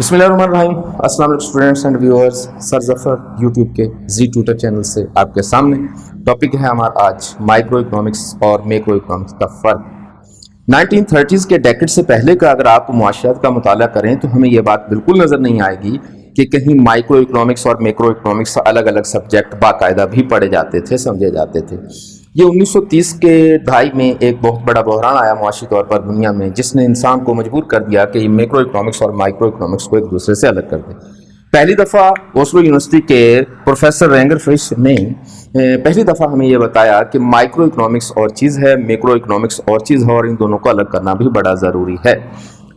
बिस्मिल्लाहिर्रहमानिर्रहीम। अस्सलाम वालेकुम students and viewers. Sir Zafar YouTube के जी ट्यूटर चैनल से आपके सामने टॉपिक है हमारा आज माइक्रो इकोनॉमिक्स और मैक्रो इकोनॉमिक्स का फ़र्क। 1930s के डेकेड से पहले का अगर आप मुआशियात का मुताला करें तो हमें यह बात बिल्कुल नज़र नहीं आएगी कि कहीं माइक्रो इकोनॉमिक्स और मैक्रो इकोनॉमिक्स अलग अलग सब्जेक्ट बाकायदा भी पढ़े जाते थे, समझे जाते थे। ये 1930 के दहाई में एक बहुत बड़ा बहरान आया मुआशी तौर पर दुनिया में, जिसने इंसान को मजबूर कर दिया कि मैक्रो इकोनॉमिक्स और माइक्रो इकोनॉमिक्स को एक दूसरे से अलग कर दे। पहली दफ़ा ओस्लो यूनिवर्सिटी के प्रोफेसर रेंगर फिश ने पहली दफ़ा हमें यह बताया कि माइक्रो इकोनॉमिक्स और चीज़ है, मैक्रो इकोनॉमिक्स और चीज़ है, और इन दोनों को अलग करना भी बड़ा ज़रूरी है।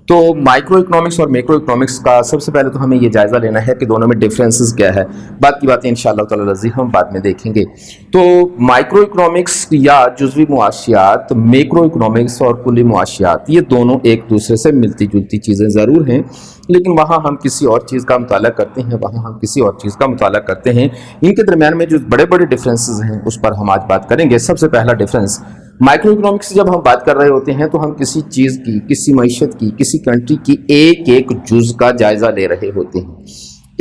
तो माइक्रो इकोनॉमिक्स और मैक्रो इकोनॉमिक्स का सबसे पहले तो हमें ये जायज़ा लेना है कि दोनों में डिफरेंसेस क्या है। बात की बातें इंशाअल्लाह ताला रज़ी हम बाद में देखेंगे। तो माइक्रो इकोनॉमिक्स या जुज़वी मुआशियात, मैक्रो इकोनॉमिक्स और कुल्ली मुआशियात, ये दोनों एक दूसरे से मिलती जुलती चीज़ें ज़रूर हैं, लेकिन वहाँ हम किसी और चीज़ का मुताला करते हैं, वहाँ हम किसी और चीज़ का मुताला करते हैं। इनके दरमियान में जो बड़े बड़े डिफरेंसेस हैं उस पर हम आज बात करेंगे। सबसे पहला डिफरेंस, माइक्रो इकोनॉमिक्स से जब हम बात कर रहे होते हैं तो हम किसी चीज़ की, किसी मईशत की, किसी कंट्री की एक एक जुज़ का जायज़ा ले रहे होते हैं,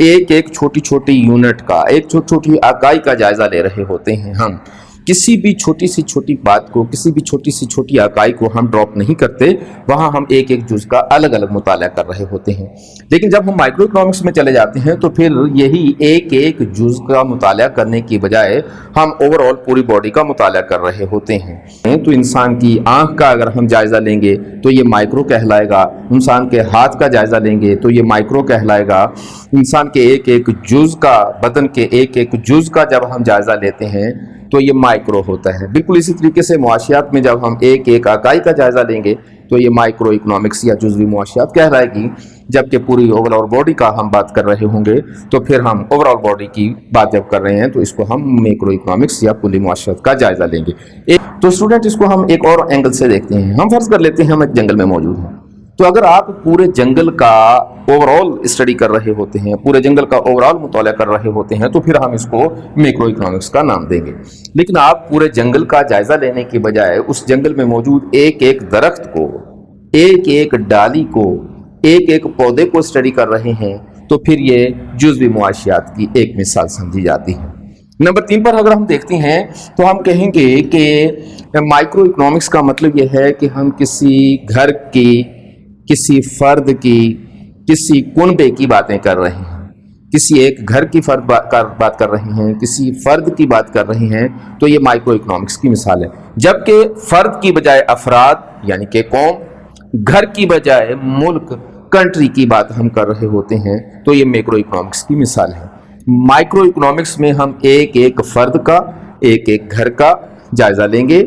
एक एक छोटी छोटी यूनिट का, एक छोटी छोटी इकाई का जायज़ा ले रहे होते हैं। हम किसी भी छोटी सी छोटी बात को, किसी भी छोटी सी छोटी इकाई को हम ड्रॉप नहीं करते, वहाँ हम एक एक जुज़ का अलग अलग मुताला कर रहे होते हैं। लेकिन जब हम माइक्रो इकोनॉमिक्स में चले जाते हैं तो फिर यही एक एक जुज़ का मुताला करने की बजाय हम ओवरऑल पूरी बॉडी का मुताला कर रहे होते हैं। तो इंसान की आँख का अगर हम जायज़ा लेंगे तो ये माइक्रो कहलाएगा, इंसान के हाथ का जायज़ा लेंगे तो ये माइक्रो कहलाएगा, इंसान के एक एक जुज़ का, बदन के एक एक जुज़ का जब हम जायज़ा लेते हैं तो ये माइक्रो होता है। बिल्कुल इसी तरीके से मुआशियात में जब हम एक एक इकाई का जायज़ा लेंगे तो ये माइक्रो इकोनॉमिक्स या जुज़वी मुआशियात कहलाएगी। जबकि पूरी ओवरऑल बॉडी का हम बात कर रहे होंगे तो फिर हम ओवरऑल बॉडी की बात जब कर रहे हैं तो इसको हम मैक्रो इकोनॉमिक्स या कुल्ली मुआशियात का जायज़ा लेंगे। तो स्टूडेंट, इसको हम एक और एंगल से देखते हैं। हम फर्ज कर लेते हैं हम एक जंगल में मौजूद हैं, तो अगर आप पूरे जंगल का ओवरऑल स्टडी कर रहे होते हैं, पूरे जंगल का ओवरऑल मुताला कर रहे होते हैं, तो फिर हम इसको मैक्रो इकोनॉमिक्स का नाम देंगे। लेकिन आप पूरे जंगल का जायजा लेने की बजाय उस जंगल में मौजूद एक एक दरख्त को, एक एक डाली को, एक एक पौधे को स्टडी कर रहे हैं, तो फिर ये जुज़वी मुआशियात की एक मिसाल समझी जाती है। नंबर 3 पर अगर हम देखते हैं तो हम कहेंगे कि माइक्रो इकोनॉमिक्स का मतलब यह है कि हम किसी घर की, किसी फर्द की, किसी कुनबे की बातें कर रहे हैं, किसी एक घर की बात कर रहे हैं, किसी फर्द की बात कर रहे हैं, तो ये माइक्रो इकोनॉमिक्स की मिसाल है। जबकि फर्द की बजाय अफराद यानी कि कौम, घर की बजाय मुल्क, कंट्री की बात हम कर रहे होते हैं, तो ये मैक्रो इकोनॉमिक्स की मिसाल है। माइक्रो इकोनॉमिक्स में हम एक एक फर्द का, एक एक घर का जायज़ा लेंगे।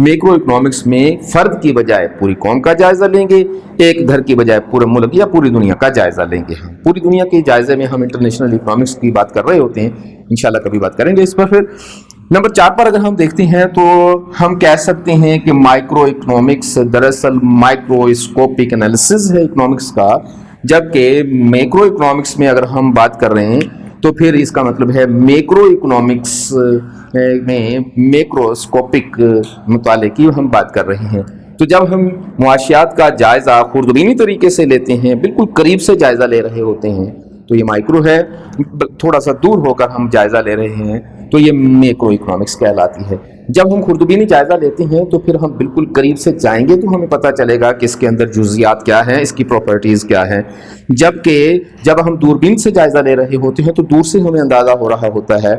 मैक्रो इकोनॉमिक्स में फ़र्द की बजाय पूरी कौम का जायज़ा लेंगे, एक घर की बजाय पूरे मुल्क या पूरी दुनिया का जायज़ा लेंगे। हम पूरी दुनिया के जायज़े में हम इंटरनेशनल इकोनॉमिक्स की बात कर रहे होते हैं, इंशाल्लाह कभी बात करेंगे इस पर। फिर नंबर 4 पर अगर हम देखते हैं तो हम कह सकते हैं कि माइक्रो इकोनॉमिक्स दरअसल माइक्रोस्कोपिक एनालिसिस है इकोनॉमिक्स का, जबकि मैक्रो इकोनॉमिक्स में अगर हम बात कर रहे हैं तो फिर इसका मतलब है मैक्रो इकोनॉमिक्स में मैक्रोस्कोपिक मुताले की हम बात कर रहे हैं। तो जब हम मुआशियात का जायज़ा खुर्दबीनी तरीके से लेते हैं, बिल्कुल करीब से जायज़ा ले रहे होते हैं, तो ये माइक्रो है। थोड़ा सा दूर होकर हम जायज़ा ले रहे हैं तो ये मैक्रो इकोनॉमिक्स कहलाती है। जब हम खुर्दबीनी जायज़ा लेते हैं तो फिर हम बिल्कुल करीब से जाएंगे तो हमें पता चलेगा कि इसके अंदर जुज़ियात क्या हैं, इसकी प्रॉपर्टीज़ क्या हैं। जबकि जब हम दूरबीन से जायज़ा ले रहे होते हैं तो दूर से हमें अंदाज़ा हो रहा होता है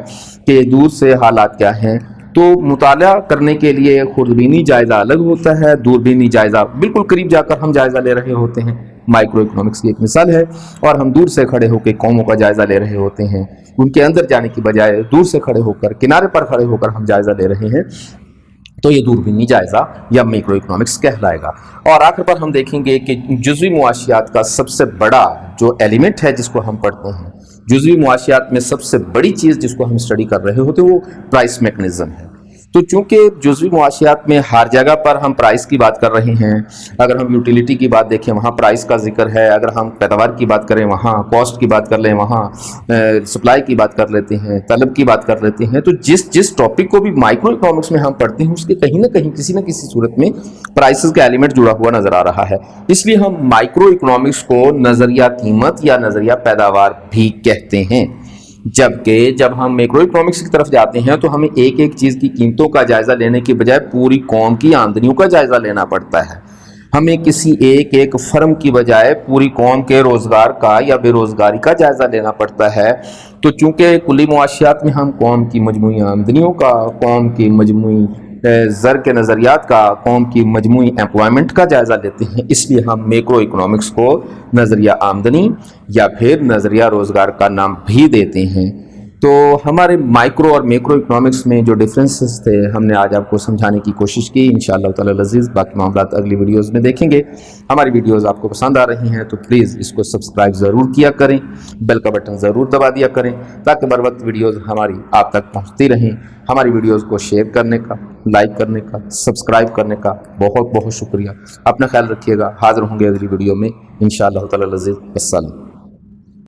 कि दूर से हालात क्या हैं। तो मुताला करने के लिए खुर्दबीनी जायज़ा अलग होता है, दूरबीनी जायज़ा बिल्कुल करीब जाकर हम जायज़ा ले रहे होते हैं। माइक्रो इकोनॉमिक्स की एक मिसाल है। और हम दूर से खड़े होकर कौमों का जायज़ा ले रहे होते हैं, उनके अंदर जाने की बजाय दूर से खड़े होकर, किनारे पर खड़े होकर हम जायज़ा ले रहे हैं, तो ये दूरबीनी जायज़ा या मैक्रो इकोनॉमिक्स कहलाएगा। और आखिर पर हम देखेंगे कि जुज़वी मुआशियात का सबसे बड़ा जो एलिमेंट है जिसको हम पढ़ते हैं, जुज़वी मुआशियात में सबसे बड़ी चीज़ जिसको हम स्टडी कर रहे होते हैं वो प्राइस मैकेनिज़्म है। تو چونکہ جزوی معاشیات میں ہر جگہ پر ہم پرائس کی بات کر رہے ہیں، اگر ہم یوٹیلیٹی کی بات دیکھیں وہاں پرائس کا ذکر ہے، اگر ہم پیداوار کی بات کریں وہاں کاسٹ کی بات کر لیں، وہاں سپلائی کی بات کر لیتے ہیں، طلب کی بات کر لیتے ہیں، تو جس ٹاپک کو بھی مائکرو اکنامکس میں ہم پڑھتے ہیں اس کے کہیں نہ کہیں کسی نہ کسی صورت میں پرائسز کا ایلیمنٹ جڑا ہوا نظر آ رہا ہے۔ اس لیے ہم مائکرو اکنامکس کو نظریہ قیمت یا نظریہ پیداوار بھی کہتے ہیں، جبکہ جب ہم میکرو اکنامکس کی طرف جاتے ہیں تو ہمیں ایک ایک چیز کی قیمتوں کا جائزہ لینے کی بجائے پوری قوم کی آمدنیوں کا جائزہ لینا پڑتا ہے۔ ہمیں کسی ایک فرم کی بجائے پوری قوم کے روزگار کا یا بے روزگاری کا جائزہ لینا پڑتا ہے۔ تو چونکہ کلی معاشیات میں ہم قوم کی مجموعی آمدنیوں کا، قوم کی مجموعی زر کے نظریات کا، قوم کی مجموعی ایمپلائمنٹ کا جائزہ لیتے ہیں، اس لیے ہم میکرو اکنامکس کو نظریہ آمدنی یا پھر نظریہ روزگار کا نام بھی دیتے ہیں۔ تو ہمارے مائکرو اور میکرو اکنامکس میں جو ڈفرینسز تھے ہم نے آج آپ کو سمجھانے کی کوشش کی۔ انشاءاللہ تعالی العزیز باقی معاملات اگلی ویڈیوز میں دیکھیں گے۔ ہماری ویڈیوز آپ کو پسند آ رہی ہیں تو پلیز اس کو سبسکرائب ضرور کیا کریں، بیل کا بٹن ضرور دبا دیا کریں تاکہ بر وقت ویڈیوز ہماری آپ تک پہنچتی رہیں۔ ہماری ویڈیوز کو شیئر کرنے کا، لائک کرنے کا، سبسکرائب کرنے کا بہت بہت شکریہ۔ اپنا خیال رکھیے گا، حاضر ہوں گے اگلی ویڈیو میں انشاءاللہ تعالی العزیز۔ السلام۔